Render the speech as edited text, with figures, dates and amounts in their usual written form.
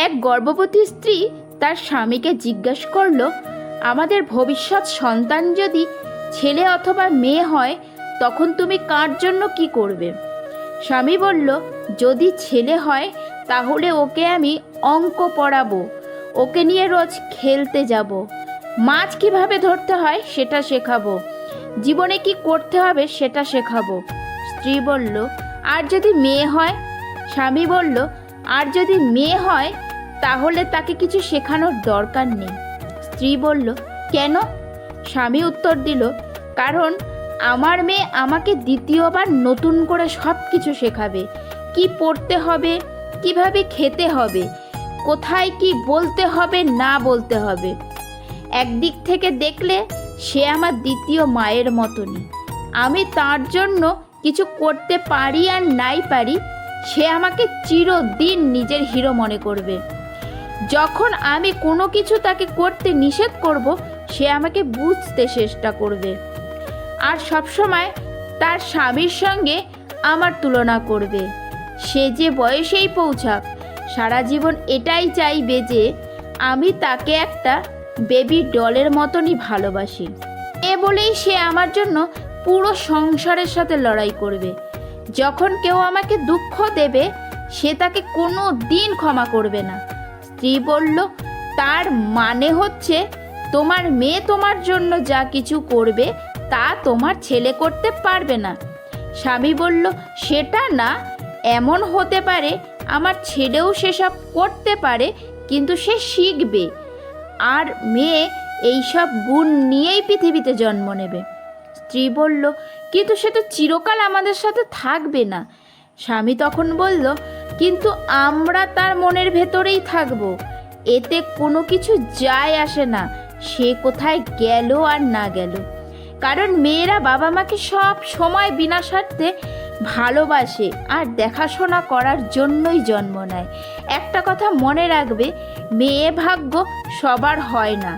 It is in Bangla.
এক গর্ভবতী স্ত্রী তার স্বামীকে জিজ্ঞাসা করল, আমাদের ভবিষ্যৎ সন্তান যদি ছেলে অথবা মেয়ে হয় তখন তুমি কার জন্য কি করবে? স্বামী বলল, যদি ছেলে হয় তাহলে ওকে আমি অঙ্ক পড়াবো, ওকে নিয়ে রোজ খেলতে যাব, মাছ কিভাবে ধরতে হয় সেটা শেখাবো, জীবনে কি করতে হবে সেটা শেখাবো। স্ত্রী বলল, আর যদি মেয়ে হয়? স্বামী বলল, আর যদি মেয়ে হয় তাহলে তাকে কিছু শেখানোর দরকার নেই। স্ত্রী বলল, কেন? স্বামী উত্তর দিল, কারণ আমার মেয়ে আমাকে দ্বিতীয়বার নতুন করে সব কিছু শেখাবে, কি পড়তে হবে, কিভাবে খেতে হবে, কোথায় কি বলতে হবে না বলতে হবে। একদিক থেকে দেখলে সে আমার দ্বিতীয় মায়ের মতনই। আমি তার জন্য কিছু করতে পারি আর নাই পারি, সে আমাকে চিরদিন নিজের হিরো মনে করবে। যখন আমি কোনো কিছু তাকে করতে নিষেধ করব, সে আমাকে বুঝতে চেষ্টা করবে আর সবসময় তার স্বামীর সঙ্গে আমার তুলনা করবে। সে যে বয়সেই পৌঁছাক, সারা জীবন এটাই চাইবে যে আমি তাকে একটা বেবি ডলের মতনই ভালোবাসি। বলেই সে আমার জন্য পুরো সংসারের সাথে লড়াই করবে। যখন কেউ আমাকে দুঃখ দেবে, সে তাকে কোনো দিন ক্ষমা করবে না। স্ত্রী বলল, তার মানে হচ্ছে তোমার মেয়ে তোমার জন্য যা কিছু করবে তা তোমার ছেলে করতে পারবে না। স্বামী বলল, সেটা না, এমন হতে পারে আমার ছেলেও সেসব করতে পারে, কিন্তু সে শিখবে আর মেয়ে এইসব গুণ নিয়েই পৃথিবীতে জন্ম নেবে। স্ত্রী বলল, কিন্তু সে তো চিরকাল আমাদের সাথে থাকবে না। স্বামী তখন বলল, কিন্তু আমরা তার মনের ভেতরেই থাকব, এতে কোনো কিছু যায় আসে না সে কোথায় গেল আর না গেল। কারণ মেয়েরা বাবা মাকে সব সময় বিনা স্বার্থে ভালোবাসে আর দেখাশোনা করার জন্যই জন্ম নেয়। একটা কথা মনে রাখবে, মেয়ে ভাগ্য সবার হয় না।